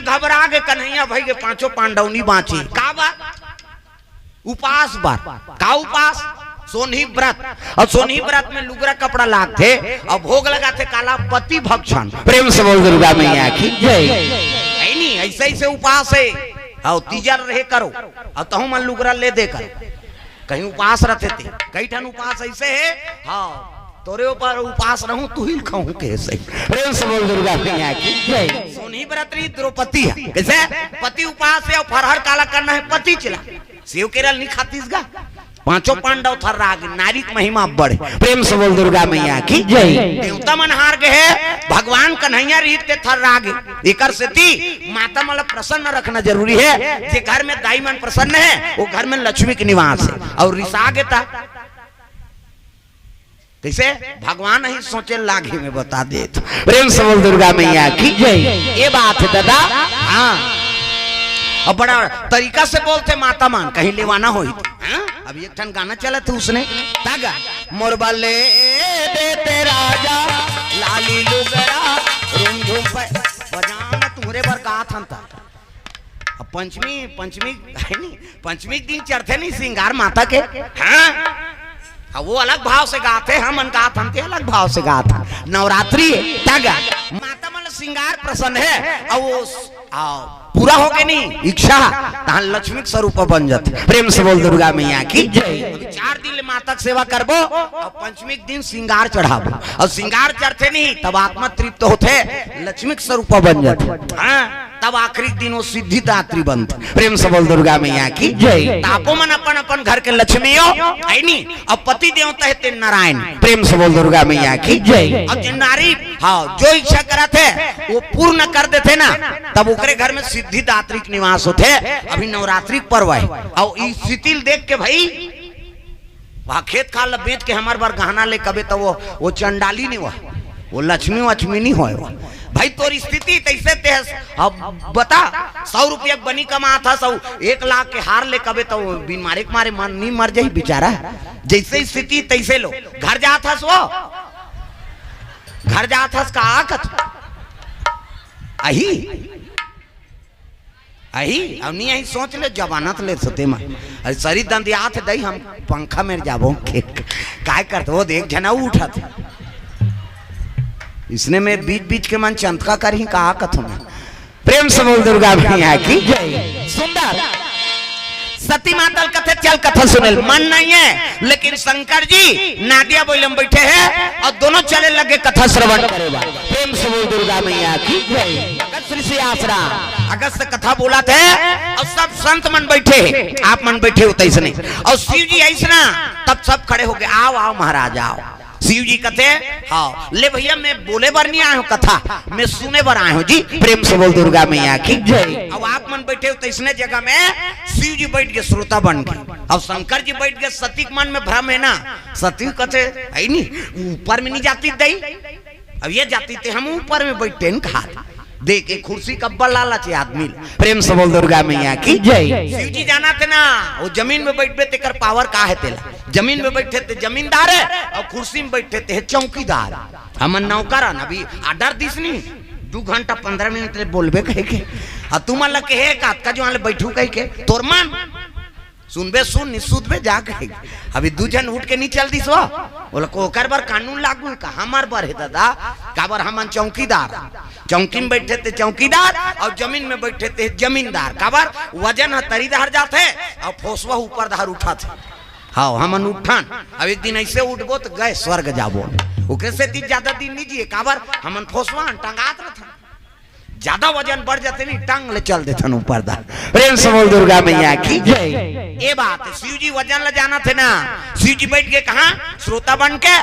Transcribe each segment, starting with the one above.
घबरा के कन्हैया भाई के पांचों पांडवनी बाँची का बा उपास बात का उपास सोनी व्रत और सोनी व्रत में लुगरा कपड़ा लागते और भोग लगाते काला पति भक्षण। प्रेम से बोल दुर्गा मैया की जय। नहीं ऐसे ऐसे उपास है और तीजा रहे करो और तहु मन लुगरा ले दे कर कहीं उपास रहते थे कई ठन उपास ऐसे है। हाँ तोरे ऊपर उपास रहूं तू ही खाऊं कैसे। प्रेम से बोल दुर्गा मैया की जय। सोनी व्रतरी द्रौपदी है कैसे पति उपास है और फरहर काला करना है पति चला सेव केरल नहीं खातीस गा पांचों पांडव थर राग नारी महिमा बढ़े। प्रेम से बोल दुर्गा मैया की जय। देवता मन हार गए भगवान कन्हैया रीत के थर राग एकर से ती माता मतलब प्रसन्न रखना जरूरी है। जे घर में दाई मन प्रसन्न है वो घर में लक्ष्मी के निवास है और रिसा गेता कैसे भगवान ही सोचे लागे में बता दे। प्रेम से बोल दुर्गा मैया की जय। ये बात है दादा। हाँ और बड़ा तरीका से बोलते माता मान कहीं लेवाना हो अब एक ठन गाना चला था उसने तागा मोरबा ले देते राजा लाली लुगरा रूम झूम बजाना तुम्हारे पर कहा था अब पंचमी पंचमी है नहीं पंचमी दिन चढ़ते नहीं श्रृंगार माता के। हाँ अब वो अलग भाव से गाते हम गात हम अलग भाव से गाता नवरात्रि तागा माता मतलब श्रृंगार प्रसन्न है और वो पूरा हो गए नहीं इच्छा तहां लक्ष्मी स्वरूप बन जाते। प्रेम से बोल दुर्गा मैया की जय। 4 दिन माता की सेवा करबो और पंचमी दिन श्रृंगार चढ़ाबो और श्रृंगार चढ़ते नहीं तब आत्मा तृप्त होते लक्ष्मी स्वरूप बन जाते। हाँ तब आखिरी दिन वो सिद्धिदात्री बनते। प्रेम से बोल दुर्गा मैया की जय। तापो मन अपन अपन घर के लक्ष्मी हो है नहीं और पति देवता है ते नारायण। प्रेम से बोल दुर्गा मैया की जय। और जो नारी हाँ जो इच्छा करते वो पूर्ण कर देते ना तब ओकरे घर में सिद्धिदात्री के निवास होते। अभी नवरात्रि पर्व है और इस स्थिति देख के भाई वहाँ खेत खाल बेच के हमारे बार गहना ले कबे तो वो चंडाली नहीं हुआ वो लक्ष्मी वक्ष्मी नहीं हुआ भाई तोर स्थिति तैसे ते अब बता 100 रुपया बनी कमा था 1 लाख के हार ले कबे तो बीमारी के मारे मन नहीं मर जाई बेचारा जैसे स्थिति तैसे लो घर जाता वो घर जाता का आकत अही अही अब नहीं यही सोच ले जवानत ले सते में अरे सरी दंदियात दई हम पंखा में जाबो काय करते वो देख जना उठा थे इसने में बीच बीच के मन चंदका कर ही कहा कथों में। प्रेम से बोल दुर्गा मैया की जय। सुंदर सती माता कथे चल कथा सुने मन नहीं है लेकिन शंकर जी नादिया बोलम बैठे हैं और दोनों चले लगे कथा श्रवण करेगा। प्रेम से बोल दुर्गा मैया की जय। अगस्त ऋषि आसरा अगस्त कथा बोला थे और सब संत मन बैठे हैं आप मन बैठे होते इसने और शिव जी ऐसा तब सब खड़े हो गए आओ आओ महाराज आओ। शिव जी कहते हाँ ले भैया मैं बोले बार नहीं आया हूँ कथा मैं सुने बार आया हूँ जी। प्रेम से बोल दुर्गा मैया की जय। अब आप मन बैठे हो तो इसने जगह में शिव जी बैठ गए श्रोता बन गए और शंकर जी बैठ गए सती के मन में भ्रम है ना सती कहते है नहीं ऊपर में नहीं जाती दई अब ये जाती थे हम ऊपर में बैठते हैं कहा देख एक कुर्सी कब्बल लालच आदमी। प्रेम से बोल दुर्गा मैया की जय। शिव जी जाना थे ना वो जमीन में बैठे थे कर पावर का है तेला जमीन में बैठे थे जमींदार है और कुर्सी में बैठे थे चौकीदार हमन नौकर अभी आडर दिस नहीं 2 घंटा 15 मिनट बोलबे कहे के और तुम लग के है का जो बैठू कह के तोर मन सुनबे सुन निसुदबे जा कहे अभी 2 जन उठ के नहीं चल दिस बोला कोकर बार कानून लागू का हमार बार है दादा का बार हमन चौकीदार चौकी में बैठे थे चौकीदार और जमीन में बैठे थे जमींदार का बार वजन तरी धार जाते और फोसवा ऊपर धार उठाते। हाँ हमन उठान अब एक दिन ऐसे उठबो तो गए स्वर्ग जाबो ओकरे से ज्यादा दिन नहीं जिए का बार हमन फोसवा टंगात रहता ज्यादा वजन बढ़ जाते नहीं टांग ले चल देते ऊपर दा। प्रेम से बोल दुर्गा मैया की जय। ये बात है शिव जी वजन ले जाना थे ना शिव जी बैठ गए कहा श्रोता बन के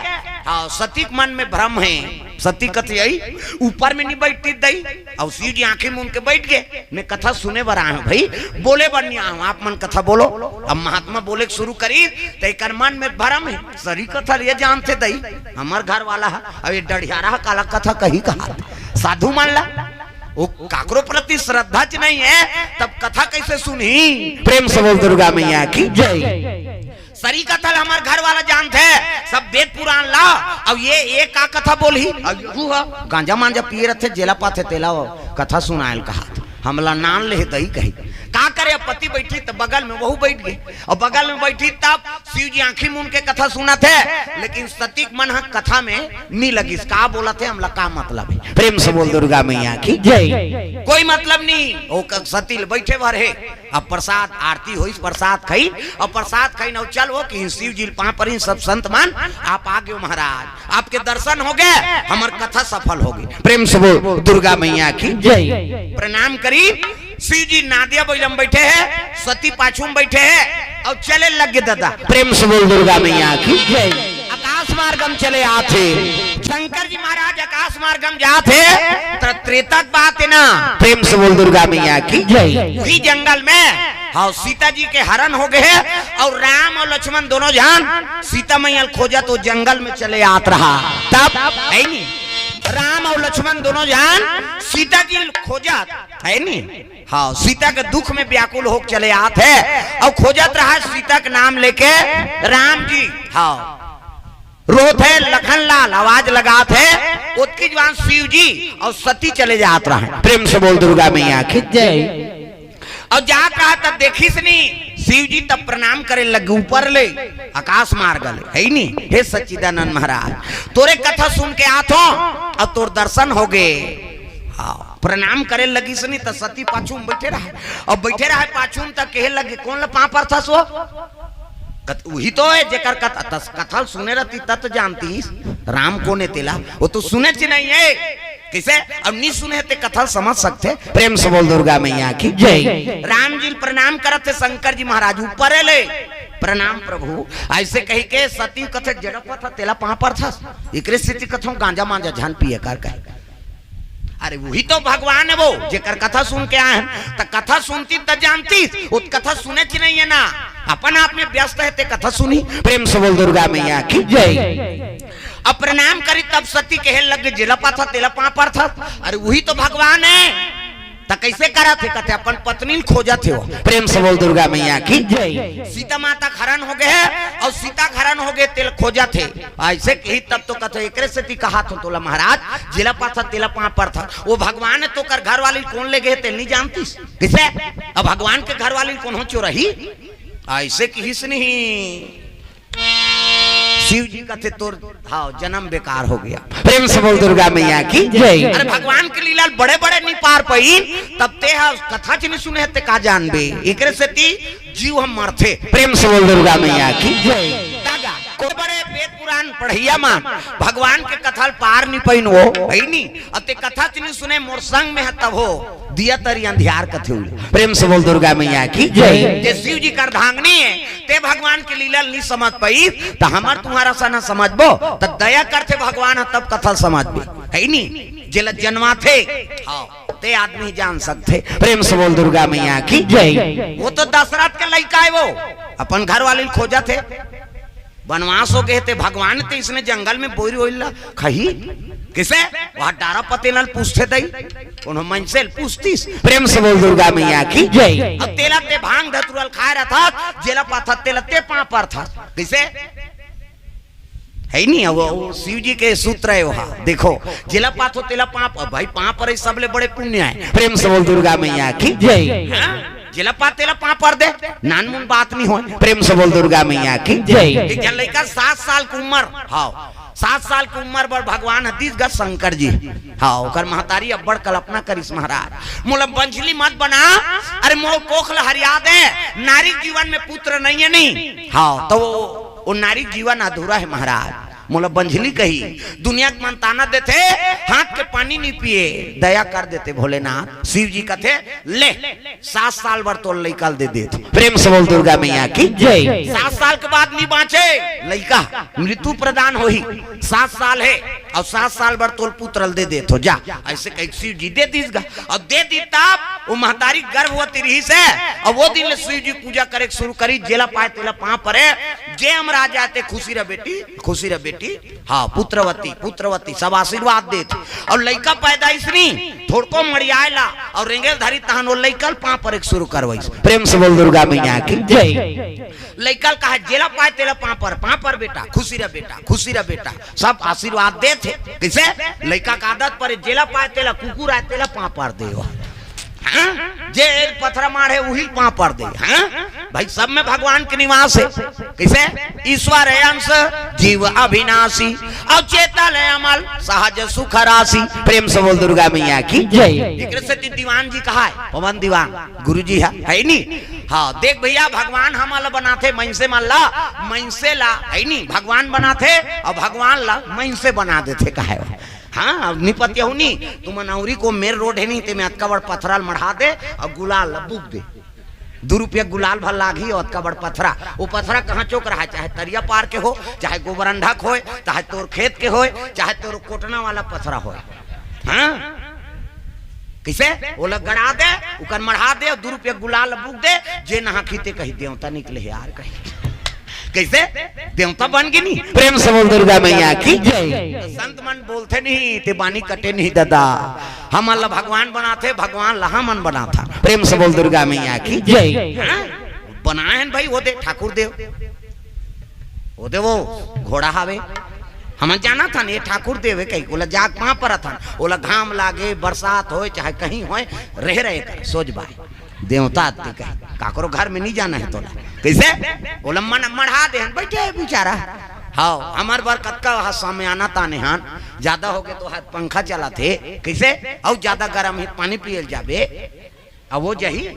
हाँ सती मन में भ्रम है सती कथी आई ऊपर में नहीं बैठती दई और शिव जी आंखें मूंद के बैठ गए मैं कथा सुने बर आया हूँ भाई बोले बर नहीं आया हूँ आप मन कथा बोलो। अब महात्मा बोले शुरू करी तो मन में भ्रम है सरी कथा ये जानते दई हमार घर वाला है अब ये डढ़ियारा काला कथा कहीं कहा साधु मान ला वो काकरो प्रति श्रद्धा च नहीं है तब कथा कैसे सुनी। प्रेम से बोल दुर्गा मैया की जय। सरी कथा हमारे घर वाला जानते हैं सब वेद पुराण ला अब ये एक का कथा बोली गांजा मांजा पिए रहे जेला पाथे तेला कथा सुनायल कहा हमला नान ले दही कही का करे। अब पति बैठी तो बगल में वहू बैठ गई और बगल में बैठी तब शिव जी आंखी मून के कथा सुना थे, लेकिन सती मन कथा में नहीं लगी। का बोला थे हमला का मतलब है? प्रेम से बोल दुर्गा मैया की जय। कोई मतलब नहीं। ओ सती बैठे भर है। अब प्रसाद आरती हुई, प्रसाद खाई और प्रसाद खाई न चल वो कि शिव जी वहां पर ही सब संत मान आप आ गए महाराज, आपके दर्शन हो गए, हमार कथा सफल हो गई। प्रेम से बोल दुर्गा मैया की जय। प्रणाम करी। शिव जी नादिया बैलम बैठे हैं, सती पाछू में बैठे हैं और चले लगे दादा। प्रेम से बोल दुर्गा मैया की जय। आकाश मार्गम चले आते शंकर जी महाराज आकाश मार्गम जाते त्रेता बात है ना। प्रेम से बोल दुर्गा मैया की जय। वही जंगल में हाँ सीता जी के हरण हो गए और राम और लक्ष्मण दोनों जान सीता मैया खोजा तो जंगल में चले आत रहा। तब है नहीं राम और लक्ष्मण दोनों जान सीता जी खोजत है नहीं। हाँ सीता के दुख में व्याकुल हो चले आते है और खोजत रहा सीता के नाम लेके राम जी। हाँ रोत है लखन लाल आवाज लगात है उसकी जवान शिव जी और सती चले जात रहा। प्रेम से बोल दुर्गा मैया की जय। और जा कहा तब देखी नहीं शिव जी तब प्रणाम करे लगे ऊपर ले आकाश मार्ग ले है नहीं। हे सच्चिदानंद महाराज तोरे कथा सुन के आतो और तोर दर्शन हो गए। हाँ प्रणाम करे लगी सनी तो सती पाछू में बैठे रहा और बैठे रहा पाछू में तक कहे लगे कौन ला पा पर था सो वही तो है जेकर कथा सुने रहती तत जानती राम को ने तेला वो तो सुने च नहीं है किसे अब नहीं सुने थे कथा समझ सकते। प्रेम से बोल दुर्गा मैया की जय। राम जी प्रणाम करते शंकर जी महाराज ऊपर ले प्रणाम प्रभु ऐसे कही के सती कथे जड़प था तेला पहा पर था एक स्थिति कथों गांजा मांजा झान पिए कर कहे। अरे वही तो भगवान है वो जेकर कथा सुन के आए तो कथा सुनती तो जानती उस कथा सुने च नहीं है ना अपन आप में व्यस्त है ते कथा सुनी। प्रेम से बोल दुर्गा मैया की जय। अब प्रणाम करी तब सती कहे लगे जिलपा था तेला पा पर था। अरे वही तो भगवान है तो कैसे करा थे कहते अपन पत्नी खोजा थे वो। प्रेम से बोल दुर्गा मैया की जय। सीता माता हरण हो गए और सीता हरण हो गए तेल खोजा थे ऐसे कही तब तो कहते एकरे से कहा था तोला महाराज जिला पा था तेला पा पर था वो भगवान है तो कर घर वाली कौन ले गए तेल नहीं जानती किसे। अब भगवान के घर वाली कौन हो चोरही ऐसे कही से नहीं। शिव जी का थे तोर हाँ जन्म बेकार हो गया। प्रेम से बोल दुर्गा मैया की जय। अरे भगवान के लीला बड़े बड़े नहीं पार पाई तब ते कथा च नहीं सुने ते का जानबे एकरे से ती जीव हम मरथे। प्रेम से बोल दुर्गा मैया की जय। को बड़े वेद पुराण पढ़िया मान भगवान के कथा पार नहीं पैन वो है नहीं अब ते कथा च नहीं सुने मोर संग में है तब हो दिया तरी अंधियार कथे हुई। प्रेम से बोल दुर्गा मैया की जय। जे शिव जी कर धांगनी है ते भगवान के लीला नहीं समझ पाई तो हमार तुम्हारा सा ना समझबो तो दया करते भगवान तब कथा समझबे है नहीं जेला जन्मा थे हाँ ते आदमी जान सकते। प्रेम से बोल दुर्गा मैया की जय। वो तो दशरथ के लड़का है वो अपन घर वाले खोजा थे वनवास हो गए थे भगवान थे इसने जंगल में बोरी ओइला खही किसे वहां डारा पते नल पूछते दई उन्होंने मन से पूछतीस। प्रेम से बोल दुर्गा मैया की जय। अब तेला ते भांग धतुरल खा रहा था जेला पाथा तेला ते पा पर था किसे है नहीं वो शिव जी के सूत्र है वहां देखो जेला पाथो तेला पाप भाई पा पर सबले बड़े पुण्य है। प्रेम से बोल दुर्गा मैया की जय। जेला पा तेला पा पर दे नानमुन बात नहीं हो। प्रेम से बोल दुर्गा मैया की जय। एक लड़का 7 साल की उम्र हाँ 7 साल की उम्र पर भगवान हतीसगढ़ शंकर जी हाँ ओकर महतारी अब्बड़ कल्पना करिस महाराज मोला बंझली मत बना। अरे मोर कोखल हरिया दे नारी जीवन में पुत्र नहीं है नहीं हाँ तो वो नारी जीवन अधूरा है महाराज मोला बंझली कही दुनिया के मनताना देते हाथ के पानी नहीं पिए दया कर देते भोलेनाथ। शिव जी कहते ले 7 साल भर तो लड़का दे देते। प्रेम से बोल दुर्गा मैया की जय। 7 साल के बाद नहीं बाँचे लड़का मृत्यु प्रदान हो ही 7 साल है और 7 साल भर तोल पुत्र दे दे तो जा ऐसे कही शिव जी दे दीसगा और दे दी तब वो महतारी गर्भवती रही से और वो दिन शिव जी पूजा करे शुरू करी जेला पाए तेला पा परे जे हम राजा आते खुशी रह बेटी हाँ पुत्रवती सब आशीर्वाद देते और लड़का पैदा इसनी थोड़को मरियाला और रेंगेल धरी तहन वो लड़कल पा पर एक शुरू करवाई। प्रेम से बोल दुर्गा मैया की जय। लड़कल कहा जेला पाए तेला पा पर बेटा खुशी रह बेटा सब आशीर्वाद देते किसे लड़का का आदत पर जेला पाए तेला कुकुर आए तेला पा पर दे हाँ? जे पत्थर मारे वही पांव पर दे। हाँ? भाई सब में भगवान के निवास है। कैसे? ईश्वर है अंश जीव अविनाशी और चेतन है अमल सहज सुख राशि। प्रेम से बोल दुर्गा मैया की जय। से दीवान जी कहा है, पवन दीवान गुरु जी है नहीं। हाँ देख भैया, भगवान हम बनाते मैंसे मान ला मैंसे ला है नहीं, भगवान बनाते और भगवान ला मैंसे बना देते कहे। हाँ निपत्य हूँ नहीं तुम नौरी को मेर रोड है नहीं ते में अतका बड़ पत्थराल मढ़ा दे और गुलाल बुक दे। 2 रुपया गुलाल भर लागी और अतका बड़ पत्थरा। वो पत्थरा कहाँ चौक रहा है, चाहे तरिया पार के हो, चाहे गोबरंडक हो, चाहे तोर खेत के हो, चाहे तोर कोटना वाला पत्थरा हो। हाँ कैसे वो लग गड़ा दे उकर मढ़ा दे 2 रुपया गुलाल बुक दे। जे नहा खीते कही देवता निकले यार कही। कैसे देवता बन गई नहीं। प्रेम से बोल दुर्गा मैया की जय। संत मन बोलते नहीं ते बानी कटे नहीं दादा, हम अल्लाह भगवान बनाते भगवान लहा मन बना था। प्रेम से बोल दुर्गा मैया की जय। बनाए हैं भाई वो दे ठाकुर देव वो दे वो घोड़ा हावे हम जाना था ये ठाकुर देव है कहीं बोला जाग कहाँ पर था। बोला घाम लागे बरसात हो चाहे कहीं हो रह रहे कर सोच भाई देवता कहीं काकरो घर में नहीं जाना है तोला। कैसे बोला मन मढ़ा दे बैठे बेचारा। हाँ हमार बार कत्का सामने आना ताने हान ज्यादा हो गए तो हाथ पंखा चला थे। कैसे और ज्यादा गर्म है पानी पियल जाबे अब वो जही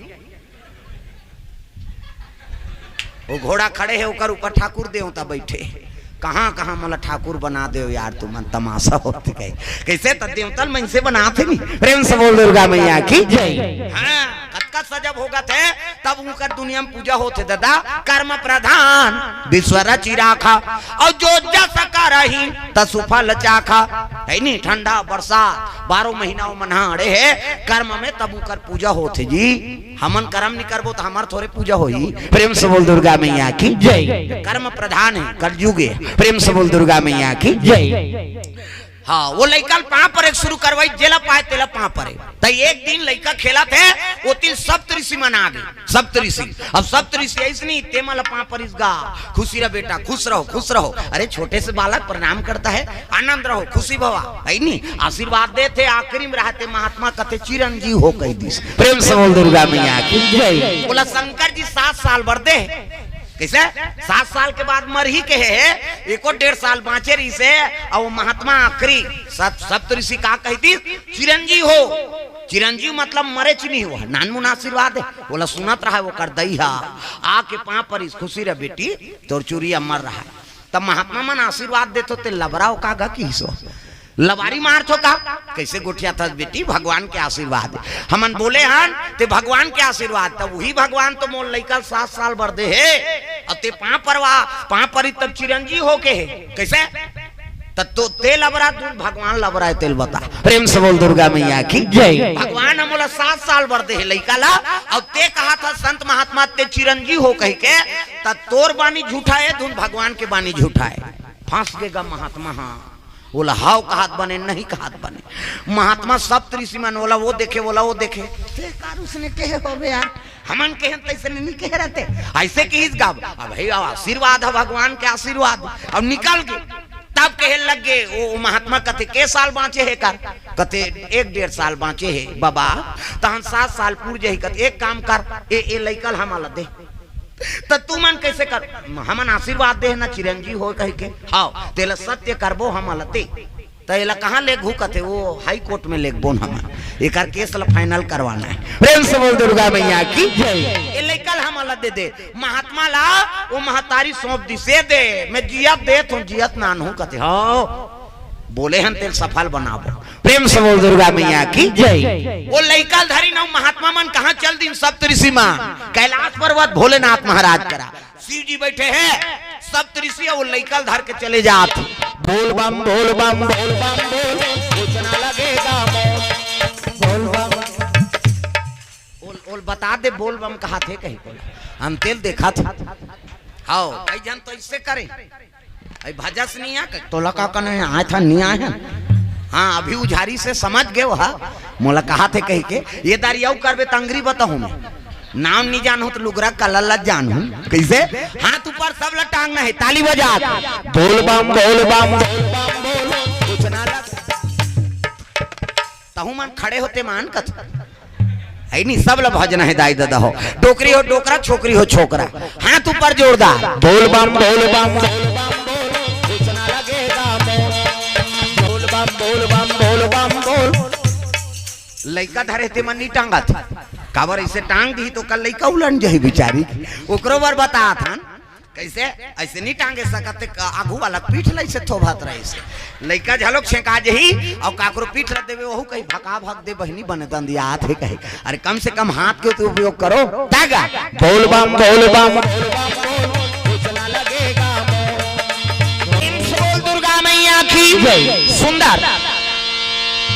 वो घोड़ा खड़े है ऊपर ऊपर ठाकुर देवता बैठे। कहाँ कहाँ मतलब ठाकुर बना दे यार तुम तमाशा होती कहीं। कैसे देवता मन से बनाते नहीं। प्रेम से बोल दुर्गा मैया की जय। हाँ कत्का सजब होगा थे तब उनकर दुनिया में पूजा होते दादा। कर्म प्रधान विश्वर चिराखा और जो जस करही तसुफल चाखा है नहीं। ठंडा बरसात 12 महीना मनाड़े है कर्म में तब उनकर पूजा होते जी। हमन कर्म नहीं करबो तो हमार थोड़े पूजा होई। प्रेम से बोल दुर्गा मैया की जय। कर्म प्रधान है कलयुग है। प्रेम से बोल दुर्गा मैया की जय। हाँ वो लड़का पाँ पर एक शुरू करवाई जेला पाए तेला पाँ पर तो एक दिन लड़का खेला थे वो तीन सप्तऋषि मना गए। सप्तऋषि अब सप्तऋषि ऐसे नहीं तेमल पाँ पर इसगा खुशी रह बेटा खुश रहो खुश रहो। अरे छोटे से बालक प्रणाम करता है आनंद रहो खुशी भवा है नहीं आशीर्वाद देते। आखिरी में रहते महात्मा कहते चिरंजीव हो कई दिस। प्रेम से बोल दुर्गा मैया की जय। बोला शंकर जी 7 साल बढ़ते कैसे 7 साल के बाद मर ही के है 1.5 साल बाँचे रही से और महात्मा आखिरी सप्तऋषि का कहती चिरंजीव हो। चिरंजीव मतलब मरे नहीं हुआ नानमुन आशीर्वाद है। बोला सुनत रहा वो कर दई आके पाँ पर इस खुशी रह बेटी तोर चूरिया मर रहा है। तब महात्मा मन आशीर्वाद देते ते लबराओ कागा की सो लबारी मार थो का कैसे गोठिया था बेटी भगवान के आशीर्वाद हमन बोले हन ते भगवान के आशीर्वाद तब वही भगवान तो मोल लइका 7 साल बढ़ है और ते पाँ पर तब चिरंजीव हो के है। कैसे तो तेल लबरा तू भगवान लबरा है तेल बता। प्रेम से बोल दुर्गा मैया की जय। भगवान हमला 7 साल बढ़ते है लइका ला और ते कहा था संत महात्मा ते चिरंजीव हो कह के तब तोर बानी झूठा है धुन भगवान के बानी झूठा है। फांस गएगा महात्मा। हाँ बोला हाव का हाथ बने नहीं का हाथ बने। महात्मा सप्तऋषि मन बोला वो देखे उसने कहे हो यार हमन कहे तैसे नहीं कह रहते ऐसे की हिस गाब भाई आशीर्वाद है भगवान के आशीर्वाद। अब निकल गए तब कहे लग गए वो महात्मा कथे के साल बाँचे है कर कथे 1.5 साल बाँचे है बाबा तहन 7 साल पूर जाही कथे एक काम कर ए लइकल हमारा दे तो तू मन कैसे कर हमन आशीर्वाद दे ना चिरंजीव हो कह के। हाँ तेला सत्य करबो हम लते तेला कहाँ ले घू कथे वो हाई कोर्ट में ले बोन हम एक केस ला फाइनल करवाना है। प्रेम से बोल दुर्गा मैया की जय। ये लेकल हम दे दे महात्मा ला वो महतारी सौंप दी से दे मैं जियत दे तुम जियत नान हूँ कथे। हाँ बोले हन तेल सफल बनाबो। प्रेम से बोल दुर्गा मैया की जय। वो लइका धरी ना महात्मा मन कहाँ चल दिन सप्तऋषि मां कैलाश पर्वत भोलेनाथ महाराज करा शिव जी बैठे हैं सप्तऋषि वो लइका धर के चले जात बोल बम बोल बम बोल बम बोल सोचना लगेगा बोल बम बोल बता दे बोल बम कहा थे कहीं बोला हम तेल देखा था। हाँ कई जन तो इससे करे भजा से नहीं आ तो लगा कने आया था नहीं आया। हाँ अभी उझारी से समझ गए वहा मोला कहा थे कही के ये दारियाऊ करबे तंगरी बताऊं मैं नाम नहीं जानू तो लुगरा कलल जानू कैसे हाथ ऊपर सब ला टांगना है ताली बजा बोल बम बोल बम कुछ ना लग तहु मन खड़े होते मान कथ है नहीं सब लोग भजन है दाई दादा हो डोकरी हो डोकरा छोकरी हो छोकरा हाथ ऊपर जोरदार बोल बम बोल बम बोल बम बोल सोचना लगेगा मोल बोल बम बोल बम बोल बम बोल लइका धरे थे मन्नी टांगा था काबर ऐसे टांग दी तो कल लइका उलट जाई बेचारी ओकरो बार बता था कैसे ऐसे नहीं टांगे सकते आगू वाला पीठ लै से थोभात रहे से लइका झलोक छेका जही और काकरो पीठ रख देवे वहू कहीं भका भग दे बहनी बने दंदिया हाथ है कहे अरे कम से कम हाथ के तो उपयोग करो दागा बोल बम बोल बम सोचना लगेगा बोल दुर्गा मैया की सुंदर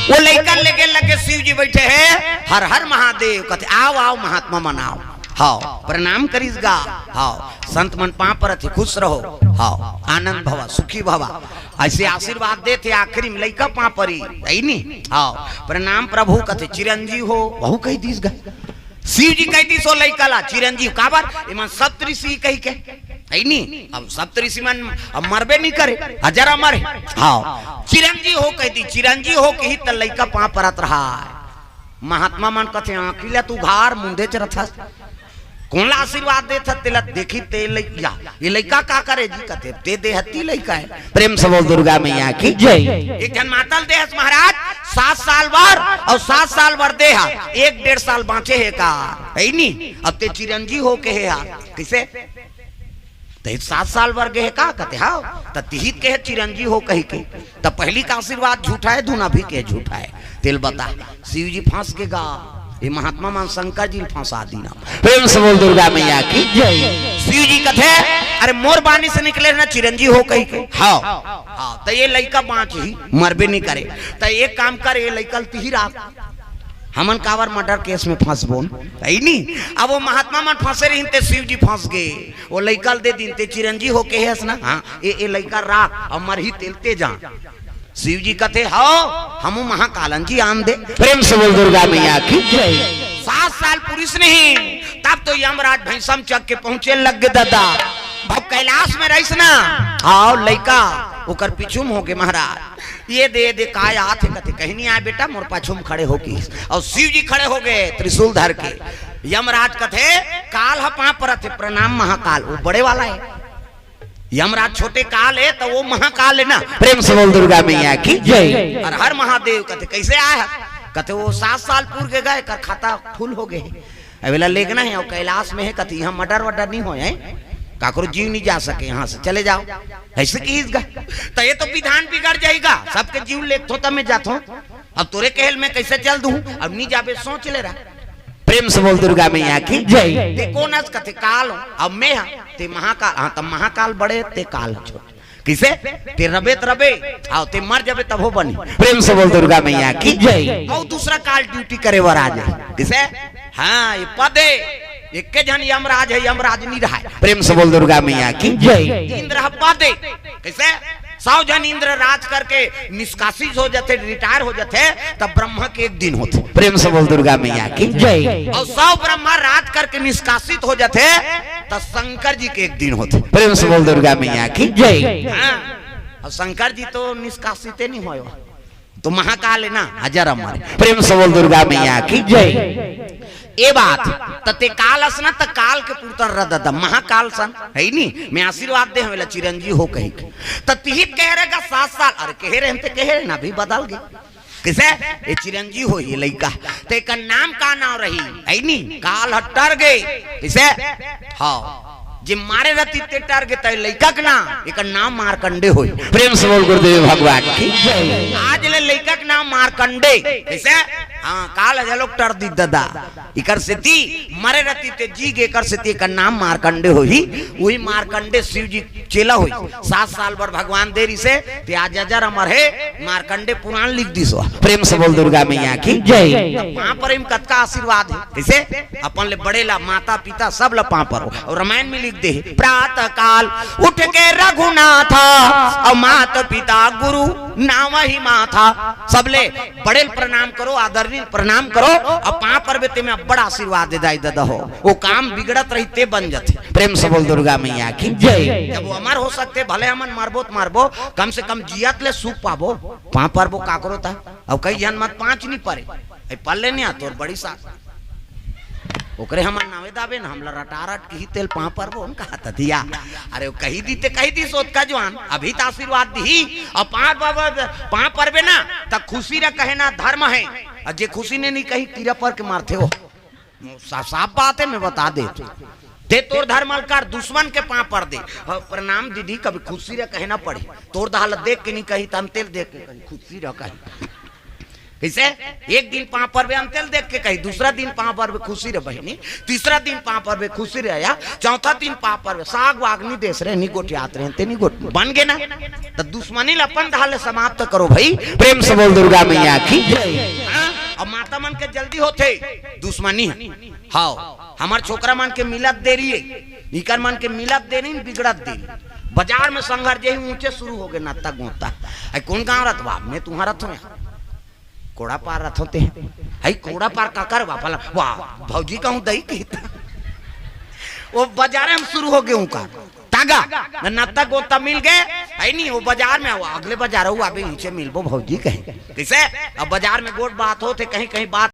वो लइका लेके लगे शिव जी बैठे हैं हर हर महादेव कहते आओ आओ महात्मा मनाओ हाँ प्रणाम करीस गा हाँ संत मन पाप पर थे खुश रहो हाँ आनंद भवा सुखी भवा ऐसे आशीर्वाद देते आखिरी में लइका पाप परी नहीं हाँ प्रणाम प्रभु कहते चिरंजीव हो वहू कही दीस गा शिव जी कही दीस हो लइका ला चिरंजीव काबर इमन सप्तऋषि कही के नहीं अब सप्तऋषि मन अब मरबे नहीं करे हजार मरे हाँ चिरंजीव हो कही दी चिरंजीव हो कही त लइका पाप परत रहा महात्मा मन कहते आखिला तू घार मुंदे च रथस कौनला आशीर्वाद दे था तेला देखी ते लइका ये लइका का करे जी कहते ते देहती लइका है प्रेम से बोल दुर्गा मैया की जय एक जन मातल देहस महाराज 7 साल वर और 7 साल वर देहा 1-1.5 साल बाँचे है का है नी अब ते चिरंजीव हो के है किसे ते 7 साल वर गए का कहते हाँ त तिहित के है चिरंजीव हो कही के त पहली का आशीर्वाद झूठा है दूना भी के झूठा है तेल बता शिव जी फांस के गा ये महात्मा मान शंकर जी फंसा दी ना प्रेम से बोल दुर्गा मैया की जय शिव जी कथे अरे मोर बानी से निकले ना चिरंजीव हो कही के हाँ हाँ तो ये लइका बाँच ही मरबे नहीं करे तो एक काम कर ये लइका तिहिरा हमन कावर मर्डर केस में फंस बोन नहीं अब वो महात्मा मन फंसे रही ते शिव जी फंस गए वो लइका दे दिन ते चिरंजीव हो के है ना हाँ ये लइका राख और मर ही तेलते जा शिव जी कहते हो हम महाकालन जी आन दे प्रेम से बोल दुर्गा मैया की जय 7 साल पुरुष नहीं तब तो यमराज भैंसम चक के पहुंचे लग गए दादा अब कैलाश में रहीस ना आओ लइका ओकर पिछुम हो के महाराज ये दे काय आते कहते कहीं नहीं आए बेटा मोर पाछुम खड़े हो की और शिव जी खड़े हो गए त्रिशूल धर के यमराज कहते काल ह पाप पर थे प्रणाम महाकाल वो बड़े वाला है यमराज छोटे काल है तो वो महाकाल है ना प्रेम से बोल दुर्गा मैया की जय और हर महादेव कहते कैसे आया कहते वो 7 साल पूर्व के गए कर खाता फुल हो गए अवेला लेगना है और कैलाश में है कहते यहाँ मर्डर वर्डर नहीं हो काकरो जीव नहीं जा सके यहाँ से चले जाओ ऐसे कीस गा तो ये तो विधान बिगड़ जाएगा सबके जीव ले तो मैं जाता हूँ अब तोरे कहल में कैसे चल दूं अब नहीं जाबे सोच ले रहा प्रेम से बोल दुर्गा मैया की जय ते कौन कथे काल अब मैं ते महाकाल हाँ तब महाकाल बड़े ते काल छोटे किसे ते रबे आओ ते मर जाबे तब हो बनी प्रेम से बोल दुर्गा मैया की जय और दूसरा काल ड्यूटी करे वर आ जाए किसे हाँ ये पदे एक जन यमराज है यमराज नहीं रहा प्रेम से बोल दुर्गा मैया की जय इंद्र पदे कैसे 100 जन इंद्र राज करके निष्कासित हो जाते रिटायर हो जाते तब ब्रह्मा के एक दिन होते प्रेम से बोल दुर्गा मैया की जय और 100 ब्रह्मा राज करके निष्कासित हो जाते तब शंकर जी के एक दिन होते प्रेम से बोल दुर्गा मैया की जय और शंकर जी तो निष्कासित नहीं हो तो महाकाल है ना हजार हमारे प्रेम से बोल दुर्गा मैया की जय ये बात तते कालस ना त काल के पुरतर रद महाकाल सन है नी मैं आशीर्वाद दे हमें चिरंजीव हो कही तिहित कह रहेगा 7 साल अरे कह रहे हम तो कह रहे ना भी बदल गए किसे ये चिरंजीव हो ये लइका ते का नाम का नाम रही है नी काल हटर गए किसे हाँ जे मारे रहती ते टर गए तय लइका के नाम एक नाम मारकंडे होई प्रेम से बोल गुरुदेव भगवान की आज ले लइका के नाम मारकंडे कैसे हाँ काल लोग टर दी दादा इकर सेती मरे रहती ते जी गे कर सेती का नाम मारकंडे होई वही मारकंडे शिव जी चेला होई 7 साल पर भगवान देरी से ते आज हजार अमर है मारकंडे पुराण लिख दी सो प्रेम से बोल दुर्गा मैया की जय वहां पर इम कत का आशीर्वाद है कैसे अपन ले बड़े ला माता पिता सब ला पा पर और रामायण में लिख दे प्रातः काल उठ के रघुनाथ और माता पिता गुरु नाम ही माथा सबले बड़े प्रणाम करो आदरणीय प्रणाम करो और पा पर्वत में बड़ा आशीर्वाद दे दाई दादा हो वो काम बिगड़त रहते बन जाते प्रेम से बोल दुर्गा मैया की जय जब वो अमर हो सकते भले हमन मारबो कम से कम जियत ले सुख पाबो पा पर्वो का करो था अब कई जन मत 5 नहीं पड़े पल्ले नहीं आते और बड़ी साथ ओकरे हमार नावे दाबे न हमला रटारट की तेल पा पर वो कहा था दिया अरे वो कही दी ते कही दी सोच का जवान अभी तो आशीर्वाद दी और पा परबे ना तब खुशी रे कहे ना धर्म है और जे खुशी ने नहीं कही कीड़ा पर के मारते हो साफ बात है मैं बता दे ते तोर धर्म कर दुश्मन के पा पर दे प्रणाम दीदी कभी खुशी रे कहे ना पड़ी तोर हालत देख के नहीं कही तम तेल देख के कही खुशी रे कही कैसे एक दिन पा पर तेल देख के कही दूसरा दिन पा पर खुशी रे बहनी तीसरा दिन पा पर खुशी रे आया चौथा दिन पा पर साग वाग नहीं देश रहे नहीं गोटियात रहे ते नहीं गोट बन गए ना तो दुश्मनी अपन धाले समाप्त करो भाई प्रेम से बोल दुर्गा मैया की अब माता मन के जल्दी होते दुश्मनी हाँ हमार छोकरा मन के मिलत देरी इकर मन के मिलत देरी बिगड़त देरी बाजार में संघर्ष यही ऊंचे शुरू हो गए नाता गोता कौन गाँव रथ बा मैं तुम्हारा रथ कोड़ा पार रथ होते हैं हई कोड़ा पार का कर वापला वाह भौजी कहूँ दही कहता वो बाजार में शुरू हो गए उनका तागा नत्ता गोता मिल गए है नहीं वो बाजार में अगले बाजार नीचे मिलबो भौजी कहे कैसे अब बाजार में गोट बात होते कहीं कहीं बात